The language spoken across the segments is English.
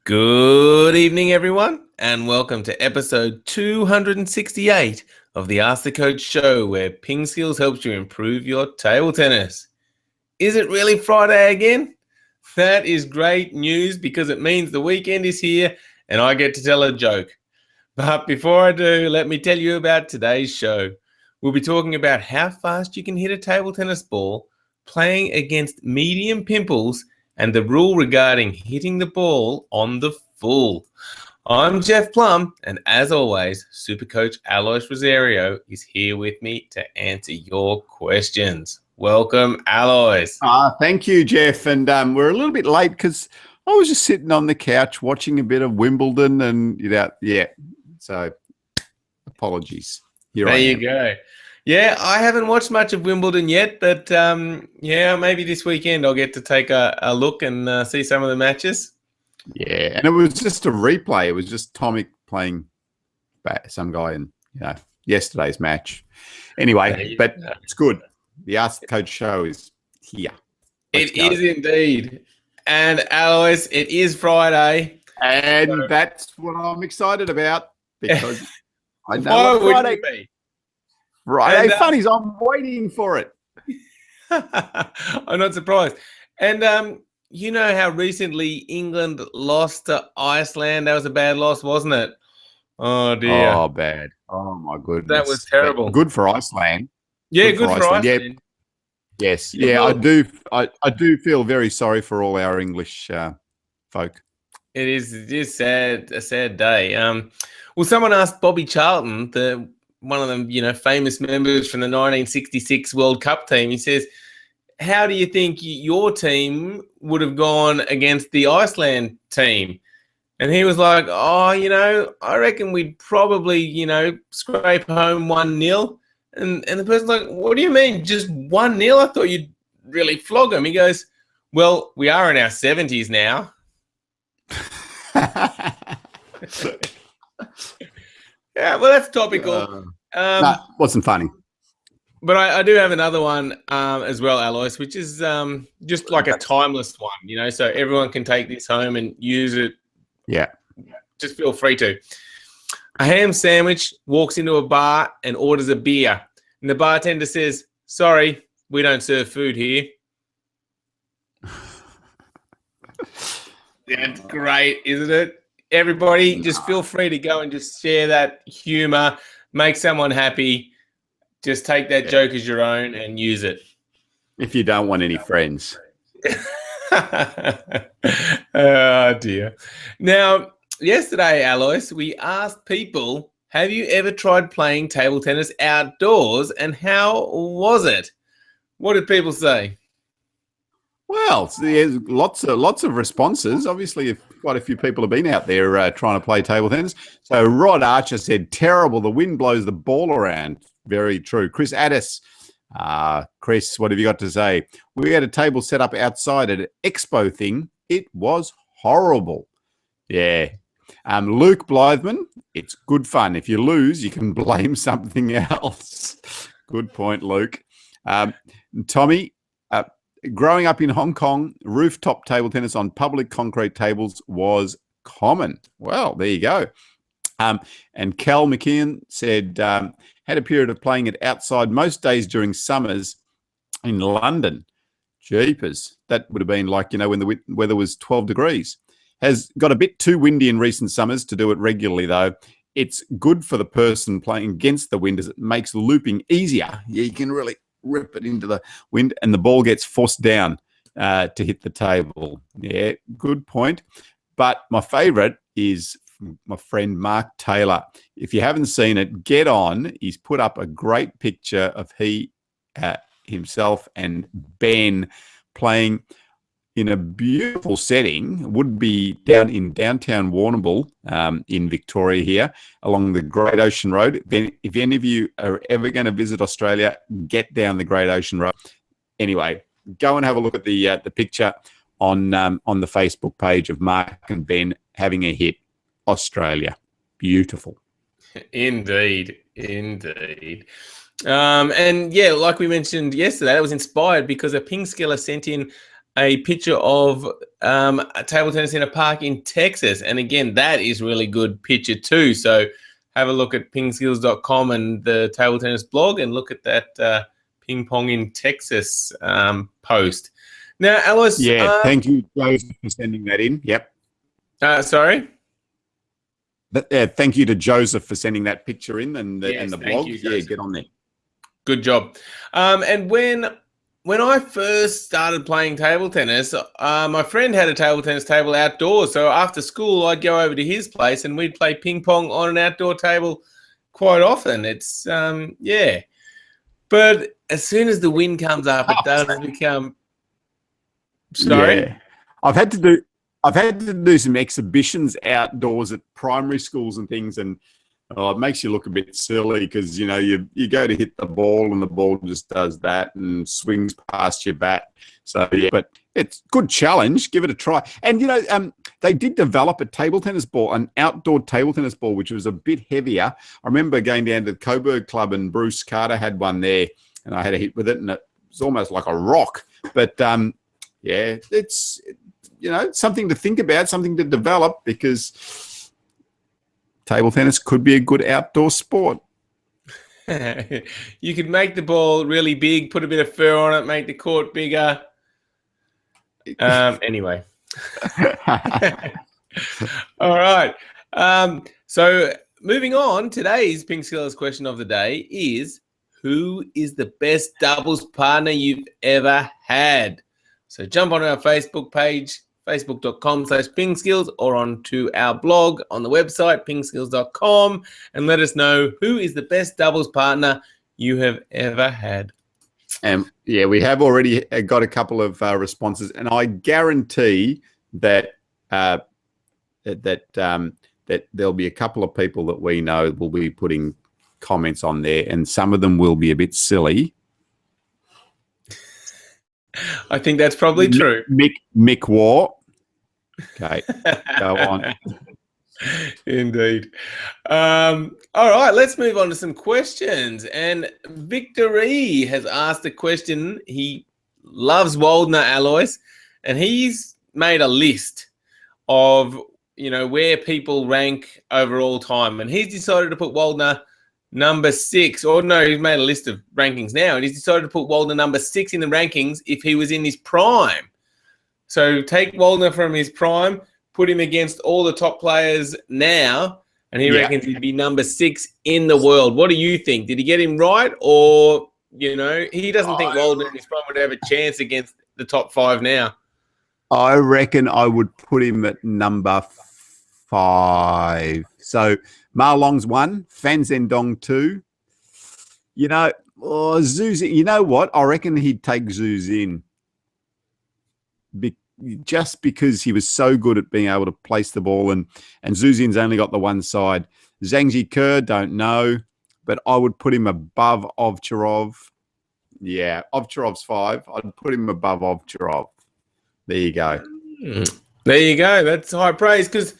Good evening, everyone, and welcome to episode 268 of the Ask the Coach show, where PingSkills helps you improve your table tennis. Is it really Friday again? That is great news because it means the weekend is here and I get to tell a joke. But before I do, let me tell you about today's show. We'll be talking about how fast you can hit a table tennis ball, playing against medium pimples, and the rule regarding hitting the ball on the full. I'm Jeff Plum, and as always, Super Coach Alois Rosario is here with me to answer your questions. Welcome, Alois. Thank you, Jeff. And we're a little bit late because I was just sitting on the couch watching a bit of Wimbledon, and so apologies. There you go. Yeah, I haven't watched much of Wimbledon yet, but maybe this weekend I'll get to take a look and see some of the matches. Yeah, and it was just a replay. It was just Tomic playing some guy in yesterday's match. Anyway, but it's good. The Ask the Coach show is here. It is indeed. And Alois, it is Friday. And that's what I'm excited about because I know what Friday be. Friday funnies. I'm waiting for it. I'm not surprised. And you know how recently England lost to Iceland? That was a bad loss, wasn't it? Oh, dear. Oh, bad. Oh, my goodness. That was terrible. But good for Iceland. Yeah, good for Iceland. Yeah. Yes. Yeah, I do. I do feel very sorry for all our English folk. It is a sad day. Well, someone asked Bobby Charlton, one of the famous members from the 1966 World Cup team. He says, "How do you think your team would have gone against the Iceland team?" And he was like, "Oh, I reckon we'd probably scrape home 1-0." And the person's like, "What do you mean, just 1-0? I thought you'd really flog them." He goes, "Well, we are in our 70s now." Yeah, well, that's topical. Wasn't funny. But I do have another one as well, Alois, which is just like a timeless one, so everyone can take this home and use it. Yeah. Just feel free to. A ham sandwich walks into a bar and orders a beer. And the bartender says, "Sorry, we don't serve food here." That's great, isn't it? Everybody, just feel free to go and just share that humor, make someone happy. Just take that joke as your own and use it. If you don't want any friends. Oh, dear. Now, yesterday, Alois, we asked people, have you ever tried playing table tennis outdoors, and how was it? What did people say? Well, there's lots of responses. Obviously, quite a few people have been out there trying to play table tennis. So Rod Archer said, "Terrible. The wind blows the ball around." Very true. Chris Addis. Chris, what have you got to say? We had a table set up outside at an expo thing. It was horrible. Yeah. Luke Blytheman, it's good fun. If you lose, you can blame something else. Good point, Luke. Tommy, growing up in Hong Kong, rooftop table tennis on public concrete tables was common. Well, there you go. And Cal McKeon said, had a period of playing it outside most days during summers in London. Jeepers. That would have been like, when the weather was 12 degrees. Has got a bit too windy in recent summers to do it regularly, though. It's good for the person playing against the wind as it makes looping easier. Yeah, you can really rip it into the wind and the ball gets forced down to hit the table. Yeah, good point. But my favourite is my friend Mark Taylor. If you haven't seen it, get on. He's put up a great picture of himself and Ben playing in a beautiful setting. Would be down in downtown Warrnambool in Victoria here along the Great Ocean Road. If any of you are ever going to visit Australia, get down the Great Ocean Road. Anyway, go and have a look at the picture on the Facebook page of Mark and Ben having a hit. Australia. Beautiful. Indeed. And yeah, like we mentioned yesterday, that was inspired because a PingSkiller sent in a picture of a table tennis in a park in Texas. And again, that is really good picture too. So have a look at pingskills.com and the table tennis blog and look at that ping pong in Texas post. Now, Alice. Yeah, thank you, Joseph, for sending that in. Yep. Sorry? Thank you to Joseph for sending that picture in and the blog. You, get on there. Good job. And when I first started playing table tennis, my friend had a table tennis table outdoors. So after school, I'd go over to his place and we'd play ping pong on an outdoor table quite often. It's, yeah. But as soon as the wind comes up, it does become... Sorry? Yeah. I've had to do some exhibitions outdoors at primary schools and things, and it makes you look a bit silly because, you know, you go to hit the ball and the ball just does that and swings past your bat. So, yeah, but it's a good challenge. Give it a try. And, you know, they did develop a table tennis ball, an outdoor table tennis ball, which was a bit heavier. I remember going down to the Coburg Club and Bruce Carter had one there and I had a hit with it and it was almost like a rock. But, yeah, it's, you know, something to think about, something to develop because table tennis could be a good outdoor sport. You could make the ball really big, put a bit of fur on it, make the court bigger. Anyway. All right. So moving on, today's PingSkills question of the day is, who is the best doubles partner you've ever had? So jump on our Facebook page, facebook.com/PingSkills, or onto our blog on the website, pingskills.com, and let us know who is the best doubles partner you have ever had. Yeah, we have already got a couple of responses, and I guarantee that that there'll be a couple of people that we know will be putting comments on there, and some of them will be a bit silly. I think that's probably true. Mick War. Okay, go on. Indeed. All right, let's move on to some questions. And Victory has asked a question. He loves Waldner Alois, and he's made a list of, you know, where people rank over all time. And he's decided to put Waldner number 6. Or no, he's made a list of rankings now, and he's decided to put Waldner number 6 in the rankings if he was in his prime. So take Waldner from his prime, put him against all the top players now, and he reckons he'd be number 6 in the world. What do you think? Did he get him right? Or, you know, he doesn't think Waldner in his prime would have a chance against the top 5 now. I reckon I would put him at number 5. So Ma Long's 1, Fan Zhendong 2. You know, Zhu Xin, you know what? I reckon he'd take Zhu Xin. Just because he was so good at being able to place the ball, and Zhu Xin's only got the one side. Zhang Jike, don't know, but I would put him above Ovcharov. Yeah, Ovcharov's 5. I'd put him above Ovcharov. There you go. There you go. That's high praise, because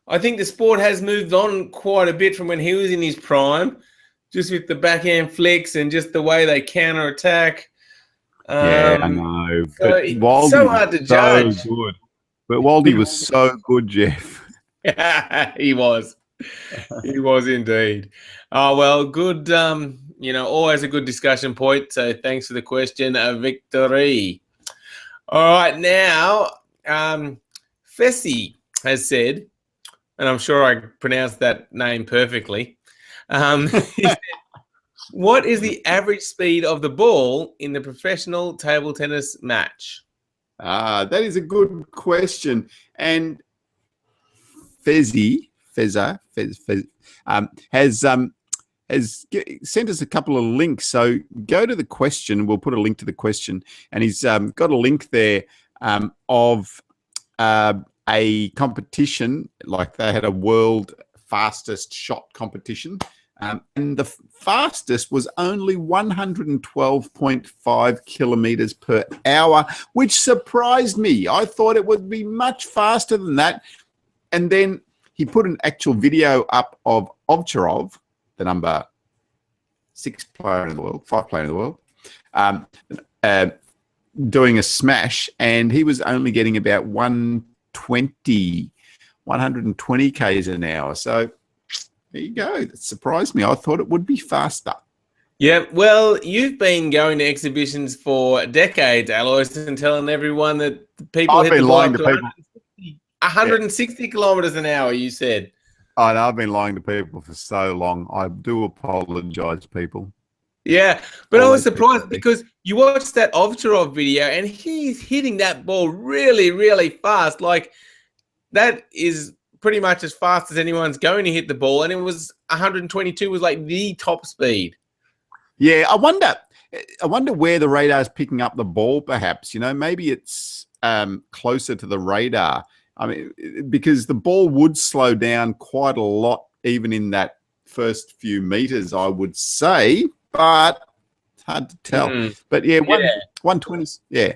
I think the sport has moved on quite a bit from when he was in his prime, just with the backhand flicks and just the way they counter-attack. Yeah, I know. So but it's so hard to judge. So good. But Waldy was so good, Jeff. He was. He was indeed. Oh, well, good. You know, always a good discussion point. So thanks for the question, Victory. All right, now, Fessy has said, and I'm sure I pronounced that name perfectly. He said, what is the average speed of the ball in the professional table tennis match? That is a good question. And Fezza has sent us a couple of links. So go to the question. We'll put a link to the question. And he's got a link there of a competition, like they had a world fastest shot competition. And the fastest was only 112.5 kilometers per hour, which surprised me. I thought it would be much faster than that. And then he put an actual video up of Ovcharov, the number 6 player in the world, 5 player in the world, doing a smash, and he was only getting about 120 k's an hour. So there you go. That surprised me. I thought it would be faster. Yeah, well, you've been going to exhibitions for decades, Alois, and telling everyone that people I've hit the been ball lying up to to people. 160 kilometers an hour, you said. I know I've been lying to people for so long. I do apologize, people. Yeah, but I All was those people surprised because you watched that Ovcharov video and he's hitting that ball really, really fast. Like, that is pretty much as fast as anyone's going to hit the ball. And it was 122 was like the top speed. Yeah, I wonder where the radar's picking up the ball, perhaps. Maybe it's closer to the radar. I mean, because the ball would slow down quite a lot, even in that first few meters, I would say, but it's hard to tell. But yeah, 120. Yeah,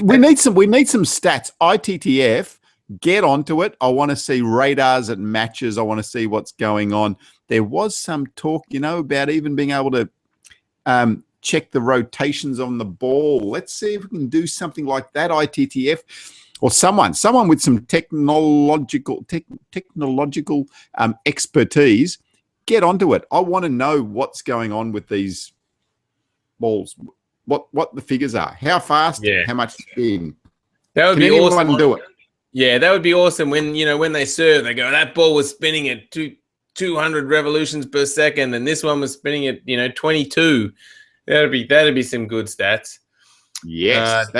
we need some stats. ITTF, get onto it. I want to see radars at matches. I want to see what's going on. There was some talk, about even being able to check the rotations on the ball. Let's see if we can do something like that. ITTF. Or someone with some technological expertise, get onto it. I want to know what's going on with these balls, what the figures are, how fast, how much spin. That would be awesome. Can anyone do it? Yeah, that would be awesome. When when they serve, they go, that ball was spinning at 200 revolutions per second, and this one was spinning at 22. That'd be some good stats. Yes,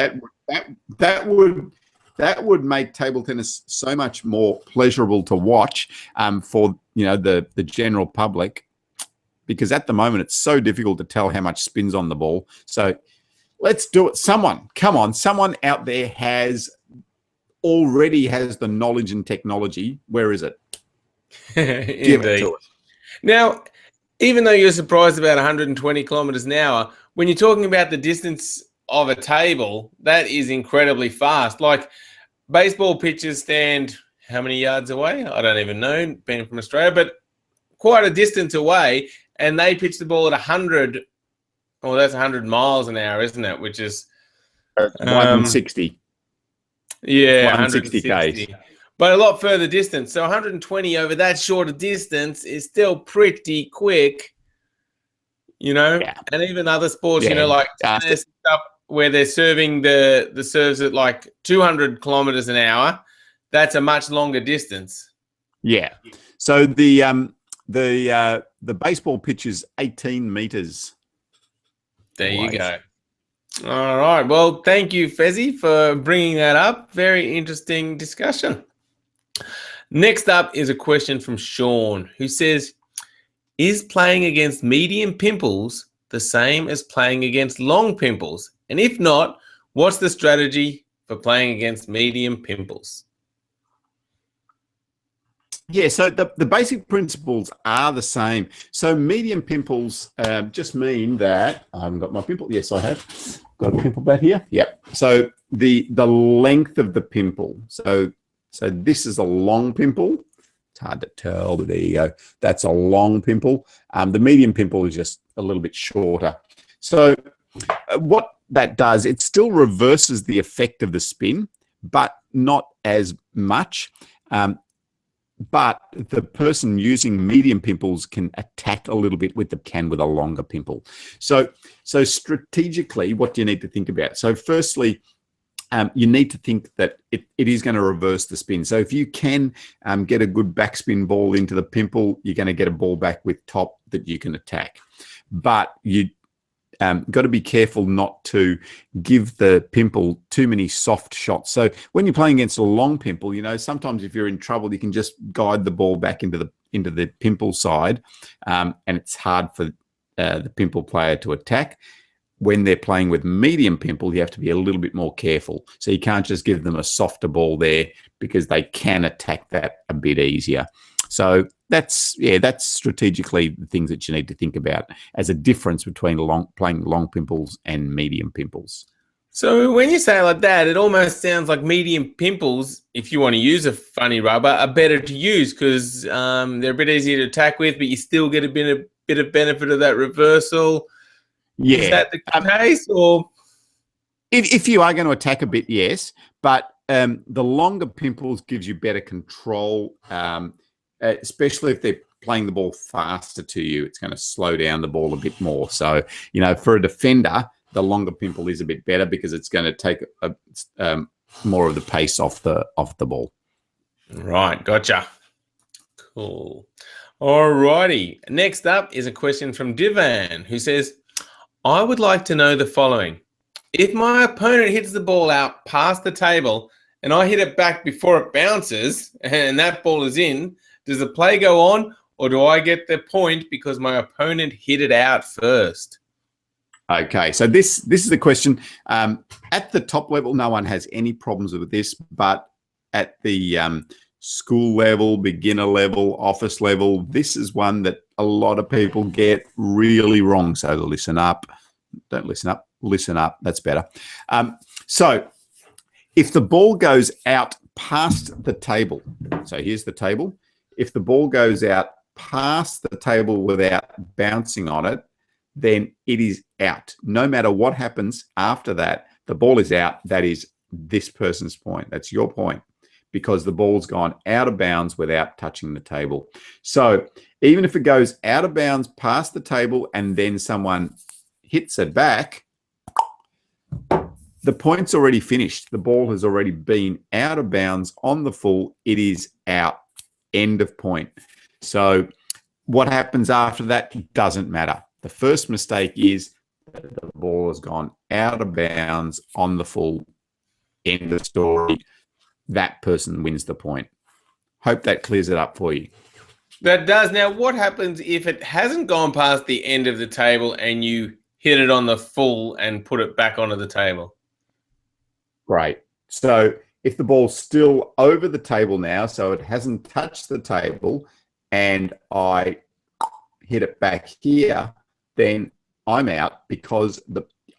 that would make table tennis so much more pleasurable to watch for the general public, because at the moment it's so difficult to tell how much spins on the ball. So let's do it. Someone out there already has the knowledge and technology. Where is it? Give it to us. Now, even though you're surprised about 120 kilometers an hour, when you're talking about the distance of a table, that is incredibly fast. Like, baseball pitches stand how many yards away? I don't even know, being from Australia, but quite a distance away, and they pitch the ball at 100. Well, that's 100 miles an hour, isn't it? Which is 160. Yeah, 160 k's. But a lot further distance. So 120 over that short a distance is still pretty quick, And even other sports, like tennis stuff, where they're serving the serves at like 200 kilometers an hour, that's a much longer distance. Yeah. So the baseball pitch is 18 meters. There you go. All right. Well, thank you, Fezzi, for bringing that up. Very interesting discussion. Next up is a question from Sean, who says, is playing against medium pimples the same as playing against long pimples? And if not, what's the strategy for playing against medium pimples? Yeah, so the basic principles are the same. So medium pimples just mean that I haven't got my pimple. Yes, I have got a pimple back here. Yep. So the length of the pimple. So this is a long pimple. It's hard to tell, but there you go. That's a long pimple. The medium pimple is just a little bit shorter. So what that does, it still reverses the effect of the spin, but not as much. But the person using medium pimples can attack a little bit with a longer pimple. So strategically, what do you need to think about? So firstly, you need to think that it is going to reverse the spin. So if you can get a good backspin ball into the pimple, you're going to get a ball back with top that you can attack. But you got to be careful not to give the pimple too many soft shots. So when you're playing against a long pimple, sometimes if you're in trouble, you can just guide the ball back into the pimple side, and it's hard for the pimple player to attack. When they're playing with medium pimple, you have to be a little bit more careful. So you can't just give them a softer ball there, because they can attack that a bit easier. So that's strategically the things that you need to think about as a difference between playing long pimples and medium pimples. So when you say it like that, it almost sounds like medium pimples, if you want to use a funny rubber, are better to use because they're a bit easier to attack with, but you still get a bit of benefit of that reversal. Yeah. Is that the case, or? If you are going to attack a bit, yes, but the longer pimples gives you better control, especially if they're playing the ball faster to you. It's going to slow down the ball a bit more. So, for a defender, the longer pimple is a bit better because it's going to take more of the pace off the ball. Right, gotcha. Cool. All righty. Next up is a question from Divan, who says, I would like to know the following. If my opponent hits the ball out past the table and I hit it back before it bounces and that ball is in, does the play go on or do I get the point because my opponent hit it out first? Okay, so this is the question. At the top level, no one has any problems with this, but at the school level, beginner level, office level, this is one that a lot of people get really wrong. So listen up. Don't listen up. Listen up. That's better. So if the ball goes out past the table, so here's the table. If the ball goes out past the table without bouncing on it, then it is out. No matter what happens after that, the ball is out. That is this person's point. That's your point because the ball's gone out of bounds without touching the table. So even if it goes out of bounds past the table and then someone hits it back, the point's already finished. The ball has already been out of bounds on the full. It is out. End of point. So what happens after that doesn't matter. The first mistake is that the ball has gone out of bounds on the full. End of story. That person wins the point. Hope that clears it up for you. That does. Now, what happens if it hasn't gone past the end of the table and you hit it on the full and put it back onto the table? Great. So if the ball's still over the table now, so it hasn't touched the table, and I hit it back here, then I'm out because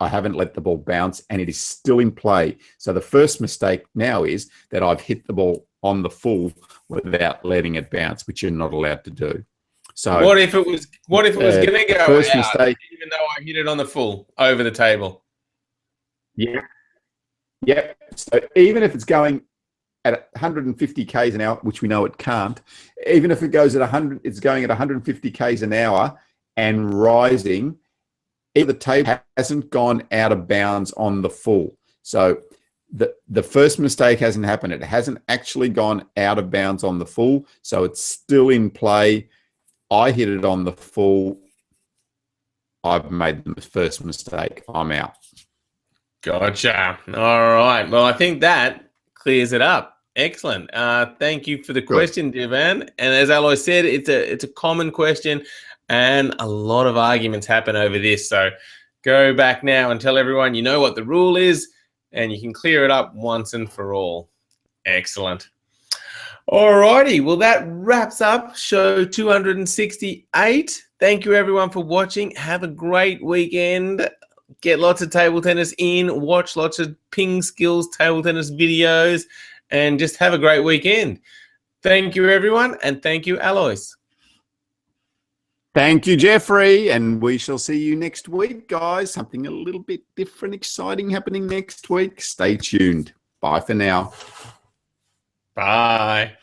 I haven't let the ball bounce and it is still in play. So the first mistake now is that I've hit the ball on the full without letting it bounce, which you're not allowed to do. So what if it was going to go first out, mistake, even though I hit it on the full over the table? Yeah. Yep. So even if it's going at 150 k's an hour, which we know it can't, even if it goes at 100, it's going at 150 k's an hour and rising, the table hasn't gone out of bounds on the full. So the first mistake hasn't happened. It hasn't actually gone out of bounds on the full, so it's still in play. I hit it on the full. I've made the first mistake. I'm out. Gotcha. All right. Well, I think that clears it up. Excellent. Thank you for the question, Divan. And as Aloy said, it's a common question, and a lot of arguments happen over this. So go back now and tell everyone you know what the rule is, and you can clear it up once and for all. Excellent. All righty. Well, that wraps up show 268. Thank you, everyone, for watching. Have a great weekend. Get lots of table tennis in. Watch lots of PingSkills table tennis videos. And just have a great weekend. Thank you, everyone. And thank you, Alois. Thank you, Jeffrey. And we shall see you next week, guys. Something a little bit different, exciting happening next week. Stay tuned. Bye for now. Bye.